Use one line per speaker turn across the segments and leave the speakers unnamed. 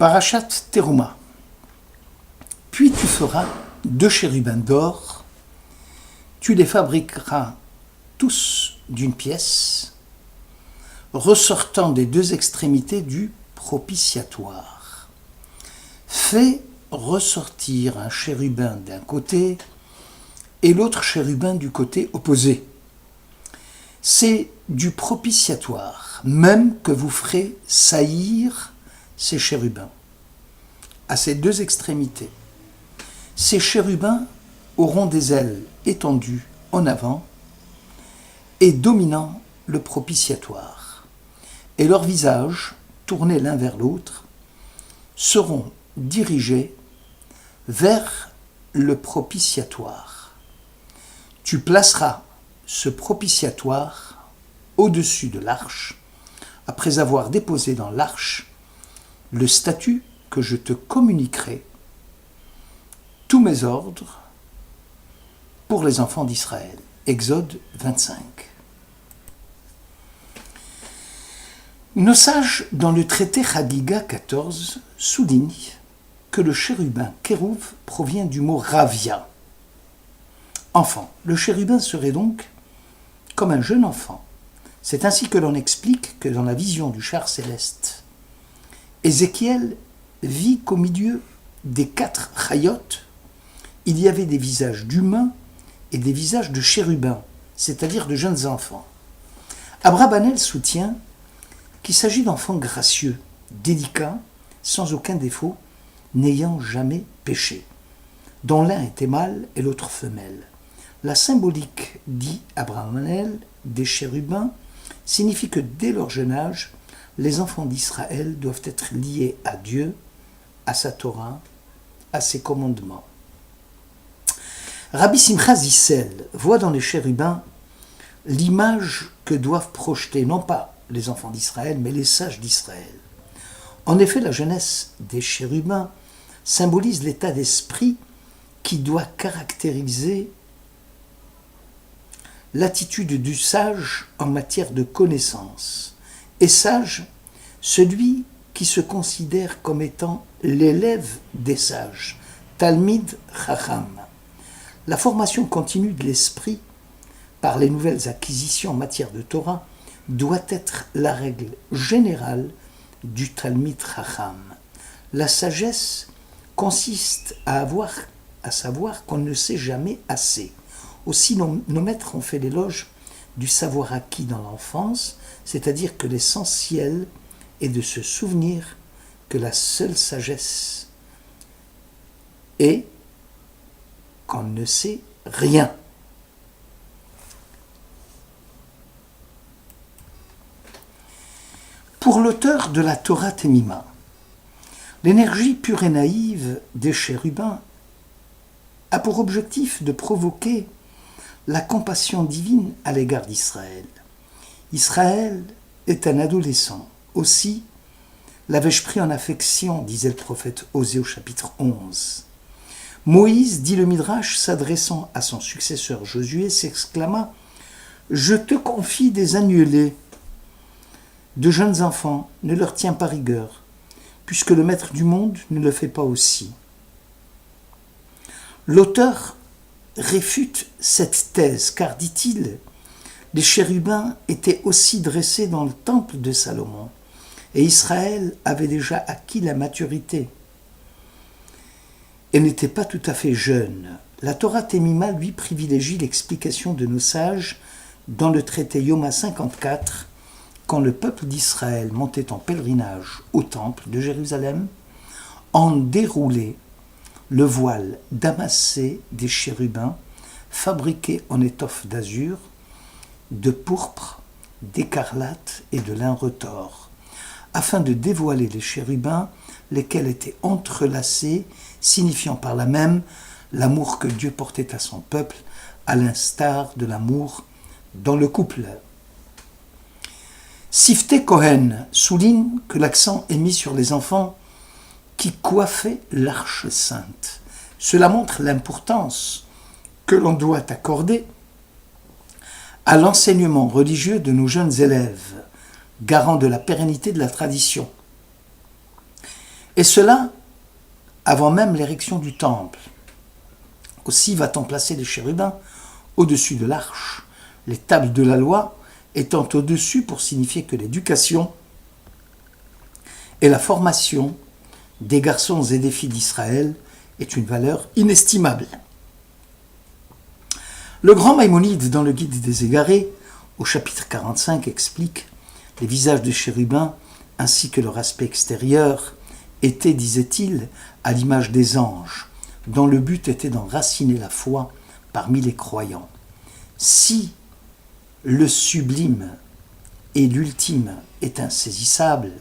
Parashat Teruma. Puis tu feras 2 chérubins d'or, tu les fabriqueras tous d'une pièce, ressortant des 2 extrémités du propitiatoire. Fais ressortir un chérubin d'un côté et l'autre chérubin du côté opposé. C'est du propitiatoire même que vous ferez saillir ces chérubins, à ces 2 extrémités. Ces chérubins auront des ailes étendues en avant et dominant le propitiatoire, et leurs visages, tournés l'un vers l'autre, seront dirigés vers le propitiatoire. Tu placeras ce propitiatoire au-dessus de l'arche, après avoir déposé dans l'arche le statut que je te communiquerai, tous mes ordres pour les enfants d'Israël. Exode 25. Nos sages, dans le traité Chagiga 14, soulignent que le chérubin kérouv provient du mot ravia, enfant. Le chérubin serait donc comme un jeune enfant. C'est ainsi que l'on explique que dans la vision du char céleste, Ézéchiel vit qu'au milieu des 4 chayot, il y avait des visages d'humains et des visages de chérubins, c'est-à-dire de jeunes enfants. Abrabanel soutient qu'il s'agit d'enfants gracieux, délicats, sans aucun défaut, n'ayant jamais péché, dont l'un était mâle et l'autre femelle. La symbolique, dit Abrabanel, des chérubins signifie que dès leur jeune âge, les enfants d'Israël doivent être liés à Dieu, à sa Torah, à ses commandements. Rabbi Simcha Zissel voit dans les chérubins l'image que doivent projeter non pas les enfants d'Israël, mais les sages d'Israël. En effet, la jeunesse des chérubins symbolise l'état d'esprit qui doit caractériser l'attitude du sage en matière de connaissance. Et sage, celui qui se considère comme étant l'élève des sages, Talmid Chacham. La formation continue de l'esprit par les nouvelles acquisitions en matière de Torah doit être la règle générale du Talmid Chacham. La sagesse consiste à savoir qu'on ne sait jamais assez. Aussi, nos maîtres ont fait l'éloge du savoir acquis dans l'enfance, c'est-à-dire que l'essentiel est de se souvenir que la seule sagesse est qu'on ne sait rien. Pour l'auteur de la Torah Temima, l'énergie pure et naïve des chérubins a pour objectif de provoquer la compassion divine à l'égard d'Israël. Israël est un adolescent. Aussi l'avais-je pris en affection, disait le prophète Osée au chapitre 11. Moïse, dit le Midrash, s'adressant à son successeur Josué, s'exclama « Je te confie des agnelés, de jeunes enfants, ne leur tiens pas rigueur, puisque le maître du monde ne le fait pas aussi. » L'auteur réfute cette thèse, car, dit-il, les chérubins étaient aussi dressés dans le temple de Salomon, et Israël avait déjà acquis la maturité et n'était pas tout à fait jeune. La Torah Temima, lui, privilégie l'explication de nos sages dans le traité Yoma 54, quand le peuple d'Israël montait en pèlerinage au temple de Jérusalem, en déroulait le voile damassé des chérubins, fabriqué en étoffe d'azur, de pourpre, d'écarlate et de lin retors, afin de dévoiler les chérubins, lesquels étaient entrelacés, signifiant par là même l'amour que Dieu portait à son peuple, à l'instar de l'amour dans le couple. Sifté Cohen souligne que l'accent est mis sur les enfants qui coiffaient l'arche sainte. Cela montre l'importance que l'on doit accorder à l'enseignement religieux de nos jeunes élèves, garant de la pérennité de la tradition. Et cela avant même l'érection du temple. Aussi va-t-on placer les chérubins au-dessus de l'arche, les tables de la loi étant au-dessus pour signifier que l'éducation et la formation des garçons et des filles d'Israël est une valeur inestimable. Le grand Maïmonide, dans le Guide des Égarés, au chapitre 45, explique les visages des chérubins ainsi que leur aspect extérieur étaient, disait-il, à l'image des anges, dont le but était d'enraciner la foi parmi les croyants. Si le sublime et l'ultime est insaisissable,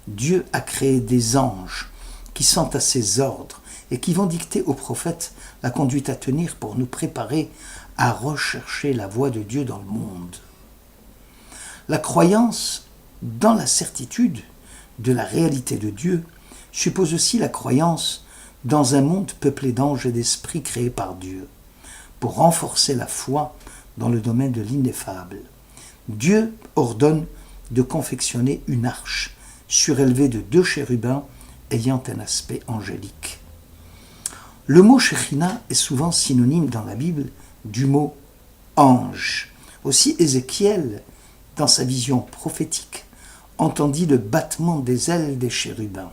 Dieu a créé des anges qui sont à ses ordres et qui vont dicter aux prophètes la conduite à tenir pour nous préparer à rechercher la voie de Dieu dans le monde. La croyance dans la certitude de la réalité de Dieu suppose aussi la croyance dans un monde peuplé d'anges et d'esprits créés par Dieu, pour renforcer la foi dans le domaine de l'ineffable. Dieu ordonne de confectionner une arche surélevée de 2 chérubins ayant un aspect angélique. Le mot Shekhinah est souvent synonyme dans la Bible du mot ange. Aussi Ézéchiel, dans sa vision prophétique, entendit le battement des ailes des chérubins.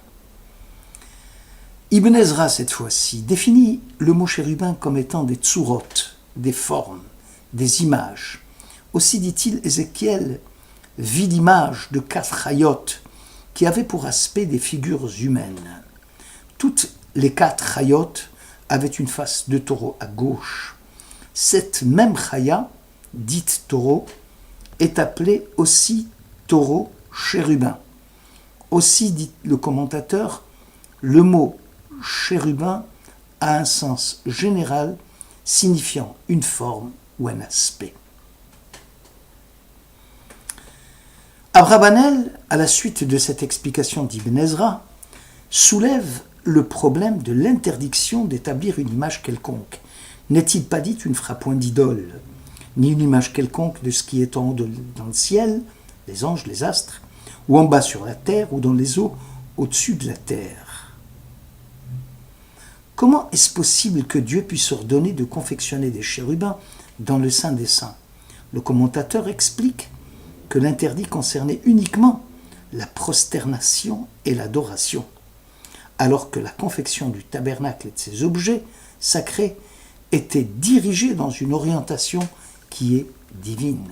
Ibn Ezra, cette fois-ci, définit le mot chérubin comme étant des tsurot, des formes, des images. Aussi, dit-il, Ézéchiel vit l'image de 4 chayot qui avaient pour aspect des figures humaines. Toutes les 4 chayot avaient une face de taureau à gauche. Cette même chaya, dite taureau, est appelée aussi taureau chérubin. Aussi, dit le commentateur, le mot chérubin a un sens général signifiant une forme ou un aspect. Abrabanel, à la suite de cette explication d'Ibn Ezra, soulève le problème de l'interdiction d'établir une image quelconque. N'est-il pas dit « tu ne feras point d'idole » ni une image quelconque de ce qui est en haut dans le ciel, les anges, les astres, ou en bas sur la terre, ou dans les eaux au-dessus de la terre. Comment est-ce possible que Dieu puisse ordonner de confectionner des chérubins dans le Saint des Saints? Le commentateur explique que l'interdit concernait uniquement la prosternation et l'adoration, alors que la confection du tabernacle et de ses objets sacrés était dirigée dans une orientation qui est divine.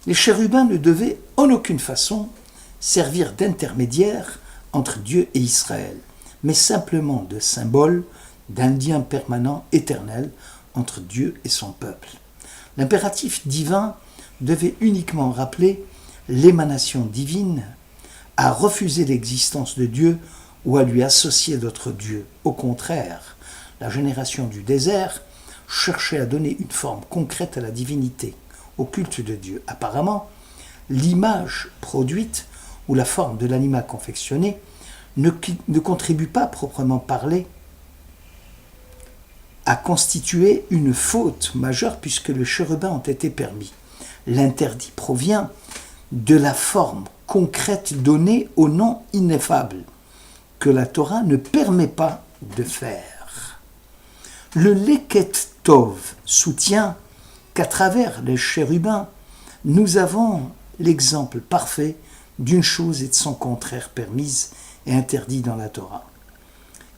Les chérubins ne devaient en aucune façon servir d'intermédiaire entre Dieu et Israël, mais simplement de symbole d'un lien permanent, éternel, entre Dieu et son peuple. L'impératif divin devait uniquement rappeler l'émanation divine, à refuser l'existence de Dieu ou à lui associer d'autres dieux. Au contraire, la génération du désert cherchait à donner une forme concrète à la divinité, au culte de Dieu. Apparemment, l'image produite ou la forme de l'animal confectionné ne contribue pas, proprement parler, à constituer une faute majeure puisque les chérubins ont été permis. L'interdit provient de la forme concrète donnée au nom ineffable, que la Torah ne permet pas de faire. Le Leket Tov soutient qu'à travers les chérubins, nous avons l'exemple parfait d'une chose et de son contraire permise et interdit dans la Torah.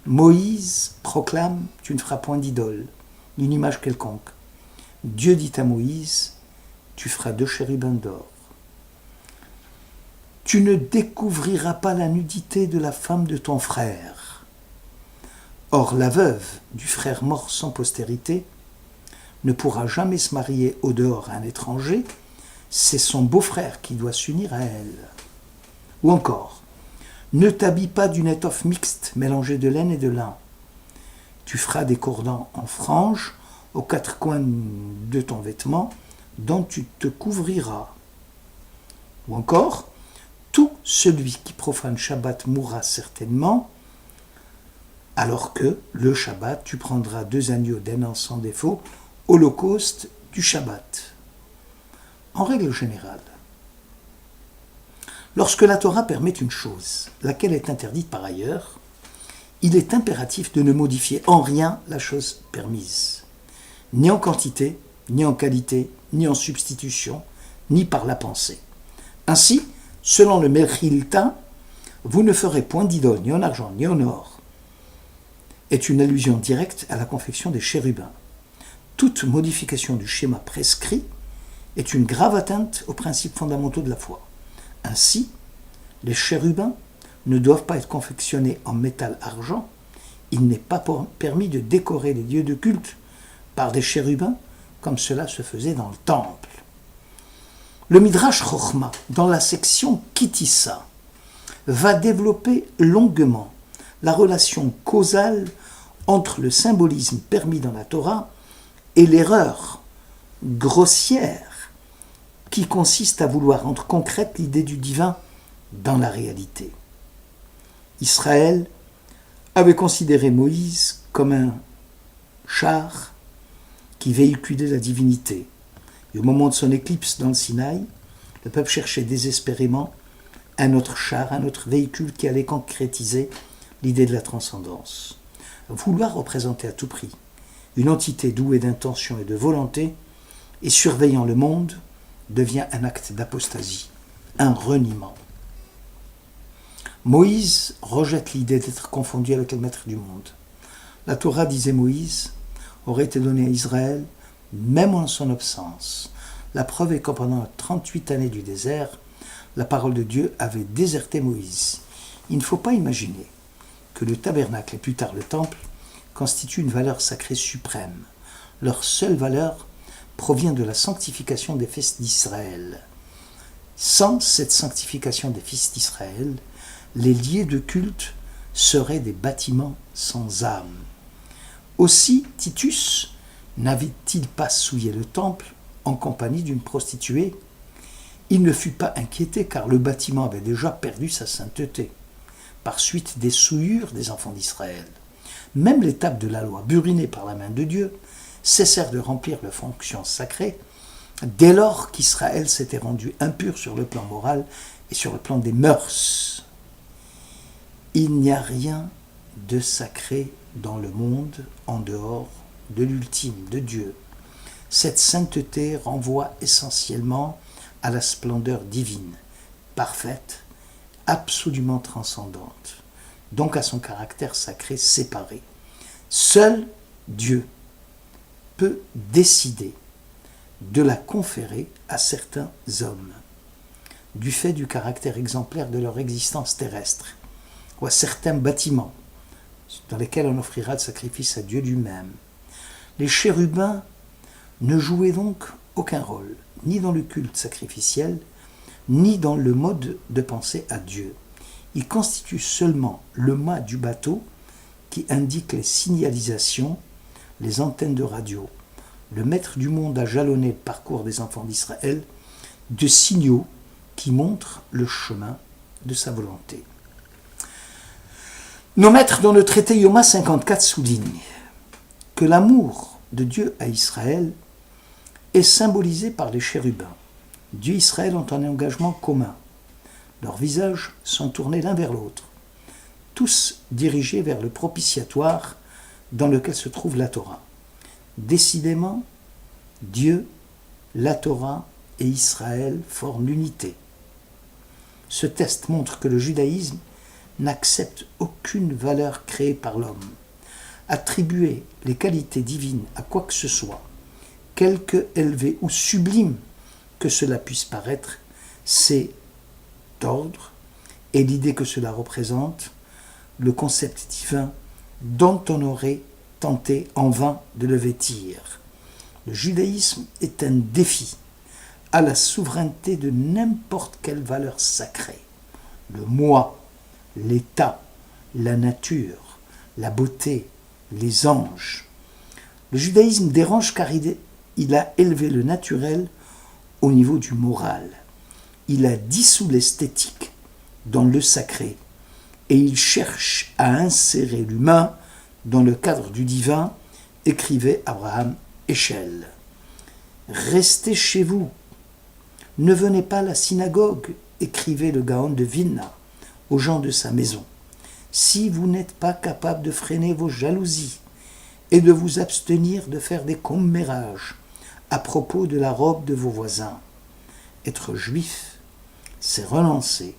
Moïse proclame « Tu ne feras point d'idole, ni une image quelconque ». Dieu dit à Moïse « Tu feras 2 chérubins d'or ». Tu ne découvriras pas la nudité de la femme de ton frère. Or, la veuve du frère mort sans postérité ne pourra jamais se marier au dehors à un étranger, c'est son beau-frère qui doit s'unir à elle. Ou encore, ne t'habille pas d'une étoffe mixte mélangée de laine et de lin. Tu feras des cordons en franges aux 4 coins de ton vêtement dont tu te couvriras. Ou encore, tout celui qui profane Shabbat mourra certainement, alors que le Shabbat, tu prendras 2 agneaux d'un an sans défaut, holocauste du Shabbat. En règle générale, lorsque la Torah permet une chose, laquelle est interdite par ailleurs, il est impératif de ne modifier en rien la chose permise, ni en quantité, ni en qualité, ni en substitution, ni par la pensée. Ainsi, selon le Mechilta, vous ne ferez point d'idole, ni en argent, ni en or, est une allusion directe à la confection des chérubins. Toute modification du schéma prescrit est une grave atteinte aux principes fondamentaux de la foi. Ainsi, les chérubins ne doivent pas être confectionnés en métal-argent. Il n'est pas permis de décorer les lieux de culte par des chérubins comme cela se faisait dans le temple. Le Midrash Chochma, dans la section Kitissa, va développer longuement la relation causale entre le symbolisme permis dans la Torah et l'erreur grossière qui consiste à vouloir rendre concrète l'idée du divin dans la réalité. Israël avait considéré Moïse comme un char qui véhiculait la divinité. Et au moment de son éclipse dans le Sinaï, le peuple cherchait désespérément un autre char, un autre véhicule qui allait concrétiser l'idée de la transcendance. Vouloir représenter à tout prix une entité douée d'intention et de volonté et surveillant le monde devient un acte d'apostasie, un reniement. Moïse rejette l'idée d'être confondu avec le maître du monde. La Torah, disait Moïse, aurait été donnée à Israël même en son absence. La preuve est que pendant 38 années du désert, la parole de Dieu avait déserté Moïse. Il ne faut pas imaginer que le tabernacle et plus tard le temple constituent une valeur sacrée suprême. Leur seule valeur provient de la sanctification des fils d'Israël. Sans cette sanctification des fils d'Israël, les lieux de culte seraient des bâtiments sans âme. Aussi, Titus n'avait-il pas souillé le temple en compagnie d'une prostituée ? Il ne fut pas inquiété car le bâtiment avait déjà perdu sa sainteté, par suite des souillures des enfants d'Israël. Même les tables de la loi, burinées par la main de Dieu, cessèrent de remplir leurs fonctions sacrées dès lors qu'Israël s'était rendu impur sur le plan moral et sur le plan des mœurs. Il n'y a rien de sacré dans le monde en dehors de l'ultime, de Dieu. Cette sainteté renvoie essentiellement à la splendeur divine, parfaite, absolument transcendante, donc à son caractère sacré séparé. Seul Dieu peut décider de la conférer à certains hommes, du fait du caractère exemplaire de leur existence terrestre, ou à certains bâtiments dans lesquels on offrira le sacrifice à Dieu lui-même. Les chérubins ne jouaient donc aucun rôle, ni dans le culte sacrificiel, ni dans le mode de pensée à Dieu. Ils constituent seulement le mât du bateau qui indique les signalisations, les antennes de radio. Le maître du monde a jalonné le parcours des enfants d'Israël de signaux qui montrent le chemin de sa volonté. Nos maîtres dans le traité Yoma 54 soulignent que l'amour de Dieu à Israël est symbolisé par les chérubins. Dieu et Israël ont un engagement commun. Leurs visages sont tournés l'un vers l'autre, tous dirigés vers le propitiatoire dans lequel se trouve la Torah. Décidément, Dieu, la Torah et Israël forment l'unité. Ce test montre que le judaïsme n'accepte aucune valeur créée par l'homme. Attribuer les qualités divines à quoi que ce soit, quelque élevé ou sublime que cela puisse paraître, c'est tordre, et l'idée que cela représente, le concept divin dont on aurait tenté en vain de le vêtir. Le judaïsme est un défi à la souveraineté de n'importe quelle valeur sacrée. Le moi, l'état, la nature, la beauté, les anges. Le judaïsme dérange car il a élevé le naturel au niveau du moral. Il a dissous l'esthétique dans le sacré et il cherche à insérer l'humain dans le cadre du divin, écrivait Abraham Heschel. Restez chez vous, ne venez pas à la synagogue, écrivait le Gaon de Vilna aux gens de sa maison. si vous n'êtes pas capable de freiner vos jalousies et de vous abstenir de faire des commérages à propos de la robe de vos voisins. Être juif, c'est renoncer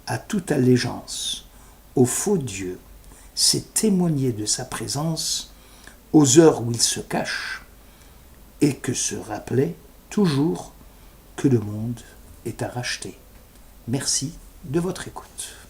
à toute allégeance au faux Dieu, c'est témoigner de sa présence aux heures où il se cache et que se rappeler toujours que le monde est à racheter. Merci de votre écoute.